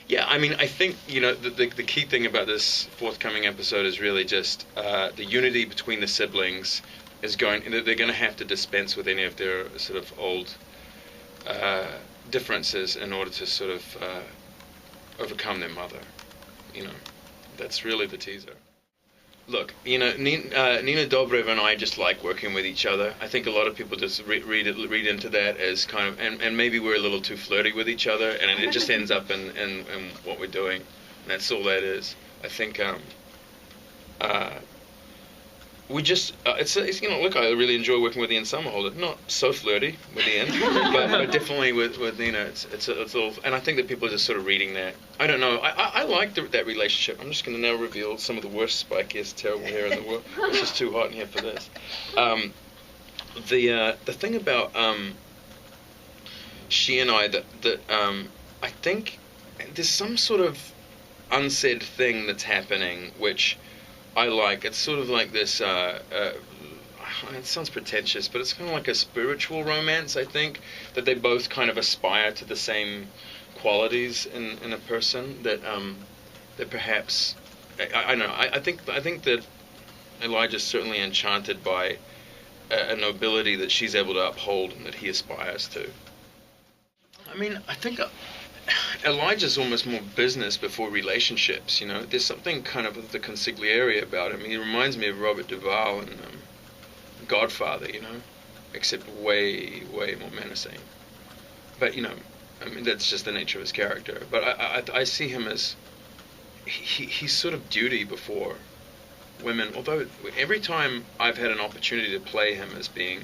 Yeah, I mean, I think, the key thing about this forthcoming episode is really just the unity between the siblings is they're going to have to dispense with any of their sort of old uh, differences in order to sort of overcome their mother. You know, that's really the teaser. Look, Nina Dobrev and I just like working with each other. I think a lot of people just read into that as kind of, and maybe we're a little too flirty with each other, and it just ends up in what we're doing. And that's all that is. I think uh, we just it's look, I really enjoy working with Ian Somerhalder. Not so flirty with Ian, but definitely with Nina, it's a little, and I think that people are just sort of reading that. I don't know. I like that relationship. I'm just going to now reveal some of the worst, spikiest, terrible hair in the world. It's just too hot in here for this. The thing about she and I, that I think there's some sort of unsaid thing that's happening which I like. It's sort of like this. It sounds pretentious, but it's kind of like a spiritual romance. I think that they both kind of aspire to the same qualities in a person that perhaps I don't know. I think that Elijah's certainly enchanted by a nobility that she's able to uphold and that he aspires to. I mean, I think Elijah's almost more business before relationships. There's something kind of the consigliere about him. He reminds me of Robert Duvall in Godfather, except way more menacing. But I mean, that's just the nature of his character. But I see him as he's sort of duty before women. Although every time I've had an opportunity to play him as being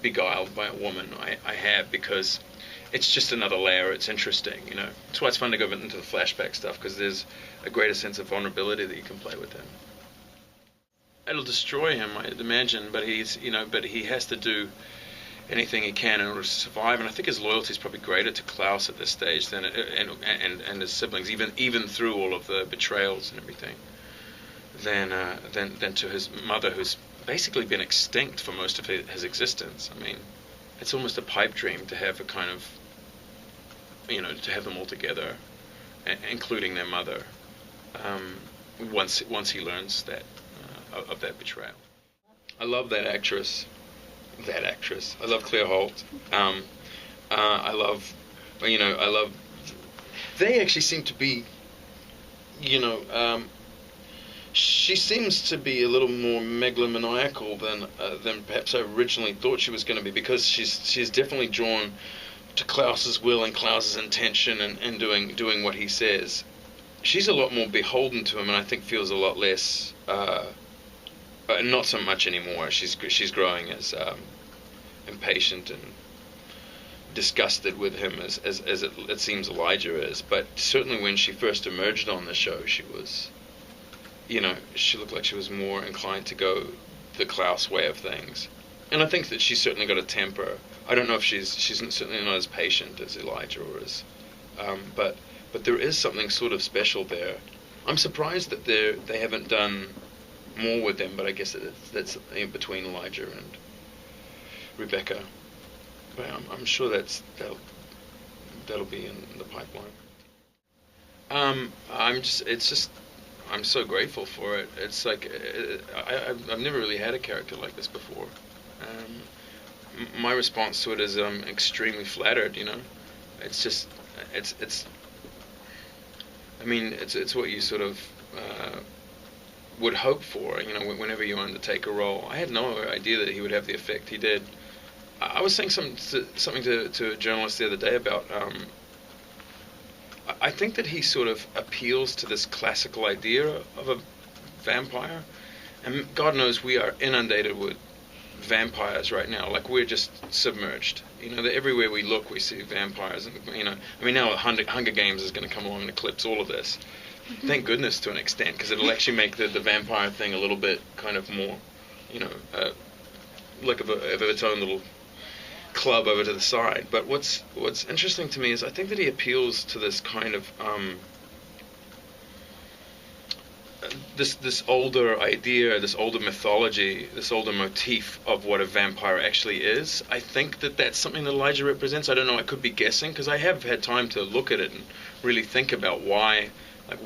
beguiled by a woman, I have, because it's just another layer. It's interesting, That's why it's fun to go into the flashback stuff, because there's a greater sense of vulnerability that you can play with him. It'll destroy him, I'd imagine, but he has to do anything he can in order to survive. And I think his loyalty is probably greater to Klaus at this stage than and his siblings, even through all of the betrayals and everything, than to his mother, who's basically been extinct for most of his existence. I mean, it's almost a pipe dream to have a kind of, to have them all together, including their mother, once he learns that of that betrayal. I love that actress. I love Claire Holt. I love. They actually seem to be. She seems to be a little more megalomaniacal than perhaps I originally thought she was going to be, because she's definitely drawn to Klaus's will and Klaus's intention and doing what he says. She's a lot more beholden to him, and I think feels a lot less. Not so much anymore. She's growing as impatient and disgusted with him as it seems Elijah is. But certainly when she first emerged on the show, she was. She looked like she was more inclined to go the Klaus way of things. And I think that she's certainly got a temper. I don't know if she's certainly not as patient as Elijah or as, but there is something sort of special there. I'm surprised that they haven't done more with them, but I guess that's in between Elijah and Rebecca. But I'm sure that'll be in the pipeline. I'm so grateful for it. It's like I've never really had a character like this before. My response to it is I'm extremely flattered. It's just I mean, it's what you sort of would hope for. Whenever you undertake a role. I had no idea that he would have the effect he did. I was saying something to a journalist the other day about. I think that he sort of appeals to this classical idea of a vampire, and God knows we are inundated with vampires right now. Like, we're just submerged. That everywhere we look, we see vampires, and I mean, now Hunger Games is going to come along and eclipse all of this. Thank goodness, to an extent, because it'll actually make the vampire thing a little bit kind of more, like of its own little club over to the side. But what's interesting to me is I think that he appeals to this kind of this older idea, this older mythology, this older motif of what a vampire actually is. I think that that's something that Elijah represents. I don't know. I could be guessing because I have had time to look at it and really think about why. Like,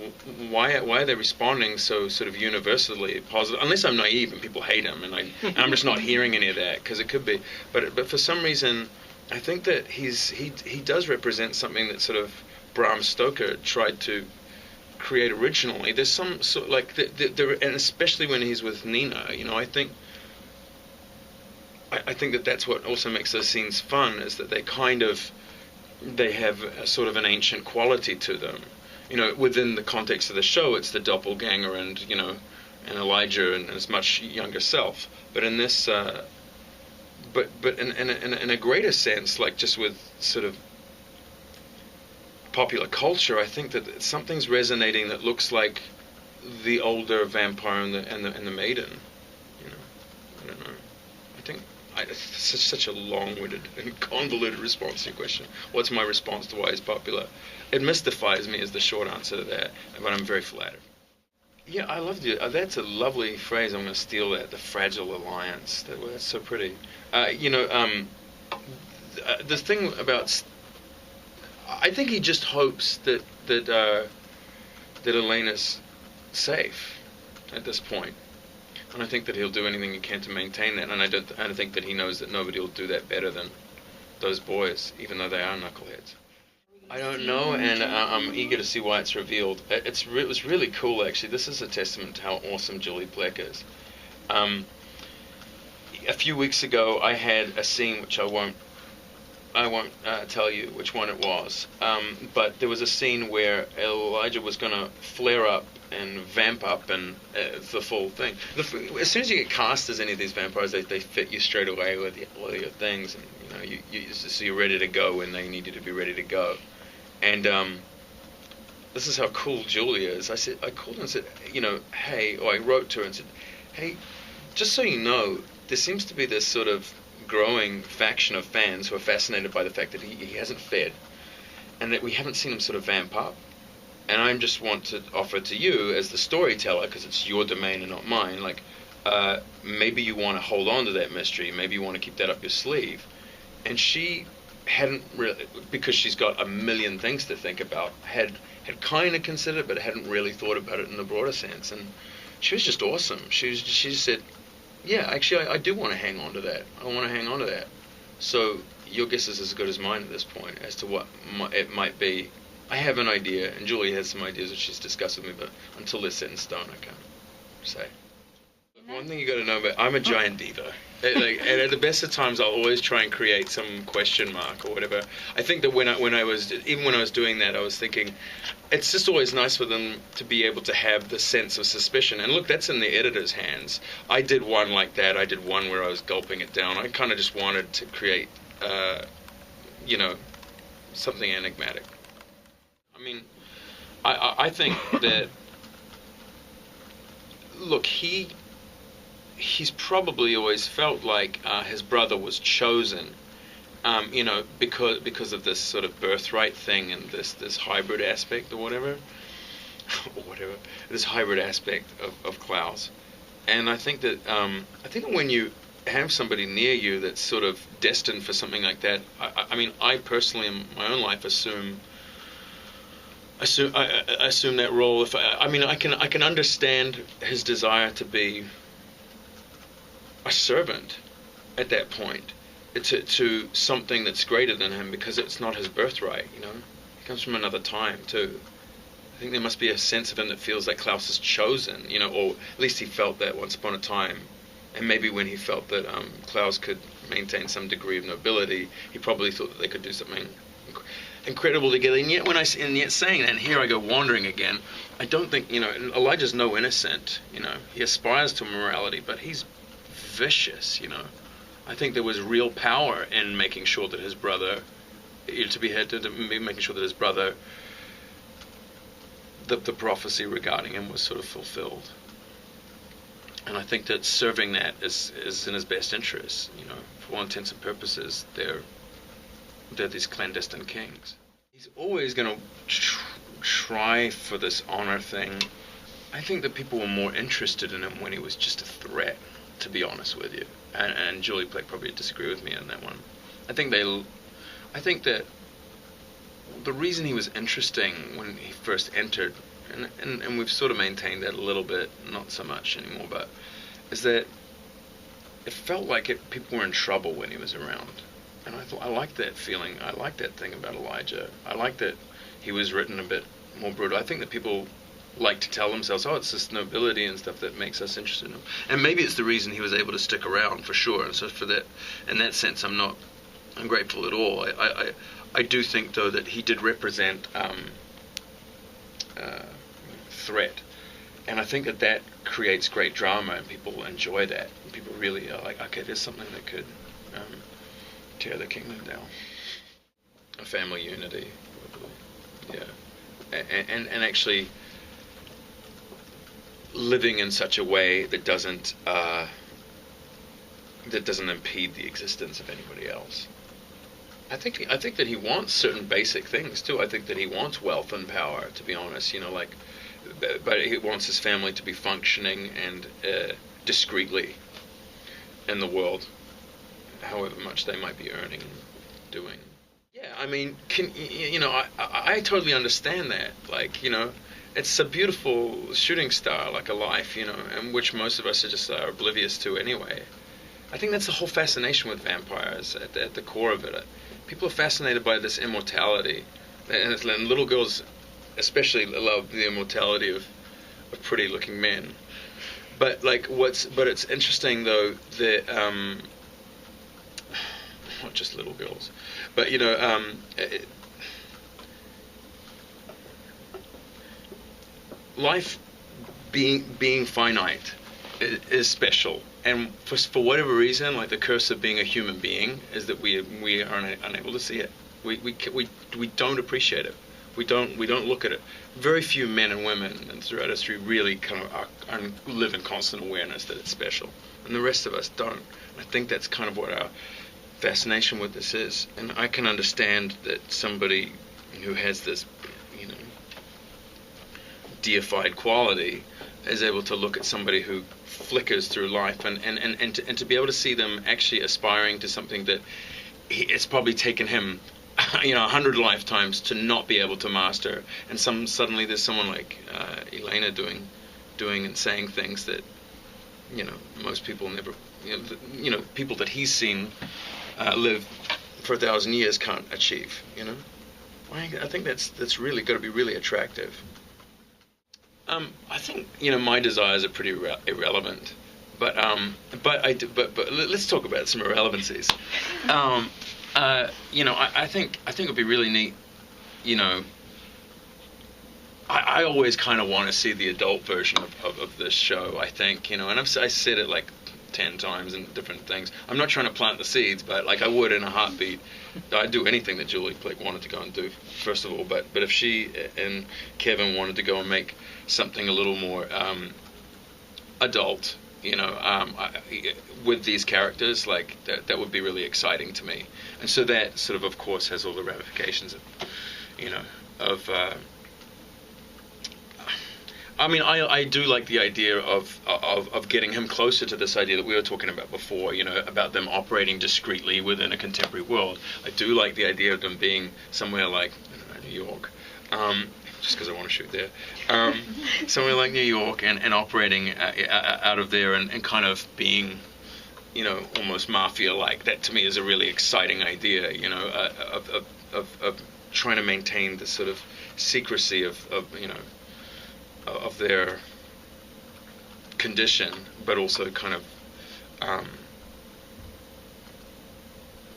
why are they responding so sort of universally positive? Unless I'm naive and people hate him, and I'm just not hearing any of that, because it could be. But for some reason, I think that he does represent something that sort of Bram Stoker tried to create originally. There's some sort like there, and especially when he's with Nina, you know, I think that that's what also makes those scenes fun, is that they have a sort of an ancient quality to them. You know, within the context of the show, it's the doppelganger and, you know, and Elijah and his much younger self. But in this, but in a greater sense, like just with sort of popular culture, I think that something's resonating that looks like the older vampire and the maiden. You know, I don't know. I think it's such a long-winded and convoluted response to your question. What's my response to why he's popular? It mystifies me is the short answer to that, but I'm very flattered. Yeah, I loved it. That's a lovely phrase. I'm going to steal that. The fragile alliance. That's so pretty. You know, the thing about, I think he just hopes that Elena's safe at this point. And I think that he'll do anything he can to maintain that. And I don't think that he knows that nobody will do that better than those boys, even though they are knuckleheads. I don't know, and I'm eager to see why it's revealed. It was really cool, actually. This is a testament to how awesome Julie Plec is. A few weeks ago, I had a scene which I won't tell you which one it was. But there was a scene where Elijah was going to flare up and vamp up, and the full thing. As soon as you get cast as any of these vampires, they fit you straight away with all your things, and you know, so you're ready to go when they need you to be ready to go. And this is how cool Julie is. I called her and said, you know, hey, or I wrote to her and said, hey, just so you know, there seems to be this sort of growing faction of fans who are fascinated by the fact that he hasn't fed, and that we haven't seen him sort of vamp up. And I just want to offer to you, as the storyteller, because it's your domain and not mine, like, maybe you want to hold on to that mystery, maybe you want to keep that up your sleeve. And she hadn't really, because she's got a million things to think about, had kind of considered, but hadn't really thought about it in the broader sense. And she was just awesome. She just said, yeah, actually, I do want to hang on to that. I want to hang on to that. So your guess is as good as mine at this point as to what it might be. I have an idea, and Julie has some ideas that she's discussed with me, but until they're set in stone, I can't say. One thing you got to know about, I'm a giant diva. And at the best of times, I'll always try and create some question mark or whatever. I think that when I was doing that, I was thinking, it's just always nice for them to be able to have the sense of suspicion. And look, that's in the editor's hands. I did one like that. I did one where I was gulping it down. I kind of just wanted to create, you know, something enigmatic. I mean, I think that, look, he's probably always felt like his brother was chosen, you know, because of this sort of birthright thing and this hybrid aspect or whatever, this hybrid aspect of Klaus. And I think that when you have somebody near you that's sort of destined for something like that, I mean, I personally in my own life assume that role. I can understand his desire to be a servant at that point to something that's greater than him, because it's not his birthright, you know. He comes from another time too. I think there must be a sense of him that feels like Klaus is chosen, you know, or at least he felt that once upon a time. And maybe when he felt that Klaus could maintain some degree of nobility, he probably thought that they could do something incredible together. And yet saying that, and here I go wandering again, I don't think, you know, Elijah's no innocent, you know. He aspires to morality, but he's vicious, you know. I think there was real power in making sure that his brother, making sure that his brother, the prophecy regarding him was sort of fulfilled. And I think that serving that is in his best interest, you know. For all intents and purposes, they're these clandestine kings. He's always going to try for this honor thing, I think that people were more interested in him when he was just a threat, to be honest with you. And Julie Plec probably disagree with me on that one. I think that the reason he was interesting when he first entered, and we've sort of maintained that a little bit, not so much anymore, but is that it felt like people were in trouble when he was around. And I liked that feeling. I liked that thing about Elijah. I liked that he was written a bit more brutal. I think that people like to tell themselves, oh, it's this nobility and stuff that makes us interested in him. And maybe it's the reason he was able to stick around, for sure. And so for that, in that sense, I'm not ungrateful at all. I do think, though, that he did represent threat. And I think that creates great drama, and people enjoy that. And people really are like, okay, there's something that could tear the kingdom down. A family unity, probably. Yeah. And actually living in such a way that doesn't impede the existence of anybody else. I think that he wants certain basic things too. I think that he wants wealth and power, to be honest. But he wants his family to be functioning and discreetly in the world, however much they might be earning and doing. Yeah, I mean, I totally understand that. Like, it's a beautiful shooting star, like a life, and which most of us are oblivious to anyway. I think that's the whole fascination with vampires at the core of it. People are fascinated by this immortality, and little girls especially love the immortality of pretty-looking men. But it's interesting though that not just little girls, but life being finite is special. And for whatever reason, like the curse of being a human being is that we are unable to see it. We don't appreciate it. We don't look at it. Very few men and women and throughout history really kind of live in constant awareness that it's special, and the rest of us don't. And I think that's kind of what our fascination with this is. And I can understand that somebody who has this, deified quality is able to look at somebody who flickers through life and to be able to see them actually aspiring to something that it's probably taken him 100 lifetimes to not be able to master, and suddenly there's someone like Elena doing and saying things that most people never, people that he's seen live for 1,000 years can't achieve. I think that's really got to be really attractive. I think my desires are pretty irrelevant, but let's talk about some irrelevancies. I think it'd be really neat. I always kind of want to see the adult version of this show. I think and I said it like 10 times in different things. I'm not trying to plant the seeds, but like I would in a heartbeat. I'd do anything that Julie Plec wanted to go and do, first of all. But if she and Kevin wanted to go and make something a little more adult, with these characters, like that would be really exciting to me. And so that sort of course, has all the ramifications of I do like the idea of getting him closer to this idea that we were talking about before, about them operating discreetly within a contemporary world. I do like the idea of them being somewhere like New York, just because I want to shoot there, somewhere like New York and operating out of there and kind of being, almost mafia-like. That to me is a really exciting idea, of trying to maintain the sort of secrecy of their condition, but also kind of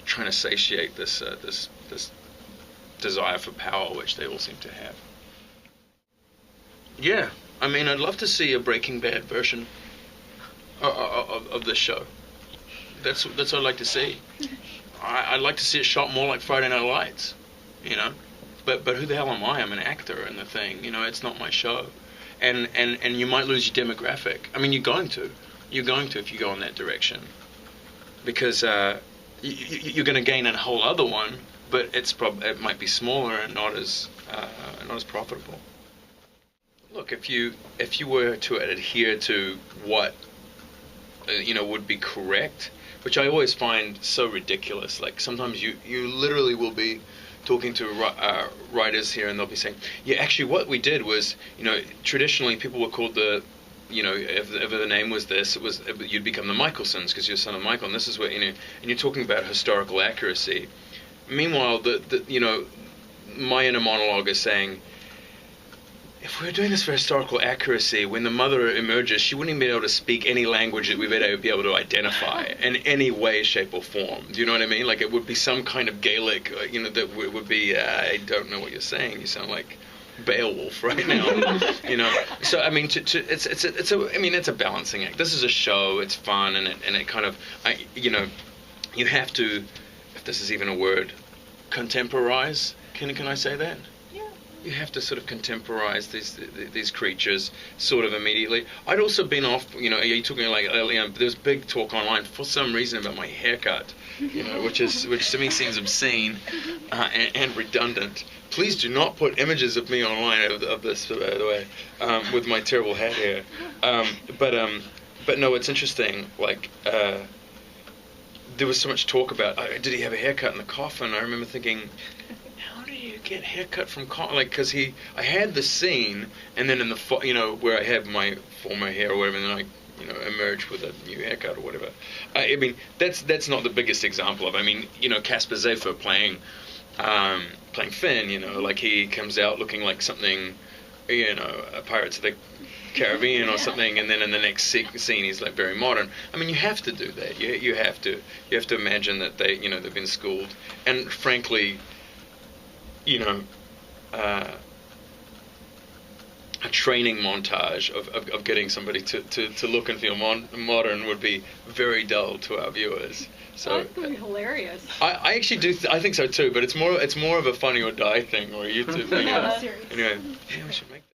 trying to satiate this desire for power, which they all seem to have. Yeah, I'd love to see a Breaking Bad version of this show. That's what I'd like to see. I'd like to see it shot more like Friday Night Lights, But who the hell am I? I'm an actor in the thing. It's not my show. And you might lose your demographic. You're going to. You're going to if you go in that direction. Because you're going to gain a whole other one, but it might be smaller and not as profitable. Look, if you were to adhere to what would be correct, which I always find so ridiculous. Like sometimes you literally will be talking to writers here, and they'll be saying, yeah, actually what we did was, traditionally people were called if the name was this, you'd become the Michelsons because you're son of Michael, and this is what, and you're talking about historical accuracy. Meanwhile, my inner monologue is saying, if we were doing this for historical accuracy, when the mother emerges, she wouldn't even be able to speak any language that we'd be able to identify in any way, shape, or form. Do you know what I mean? Like, it would be some kind of Gaelic, that would be, I don't know what you're saying. You sound like Beowulf right now. So I mean, it's a balancing act. This is a show. It's fun, and it kind of, you have to, if this is even a word, contemporize. Can I say that? You have to sort of contemporize these creatures sort of immediately. I'd also been off, you're talking like earlier, there was big talk online for some reason about my haircut, which to me seems obscene and redundant. Please do not put images of me online of this, by the way, with my terrible hat hair. But no, it's interesting. Like, there was so much talk about, did he have a haircut in the coffin? I remember thinking, get haircut from because I had the scene, and then in the where I have my former hair or whatever, and then I emerge with a new haircut or whatever. I mean, that's not the biggest example of. I mean, Casper Zephyr playing Finn. Like he comes out looking like something, a Pirates of the Caribbean or something, and then in the next scene he's like very modern. I mean, you have to do that. You have to imagine that they've been schooled, and frankly, a training montage of getting somebody to look and feel modern would be very dull to our viewers. So that would be hilarious. I actually do. I think so too. But it's more of a Funny or Die thing, where you two. Anyway, yeah, we should make that.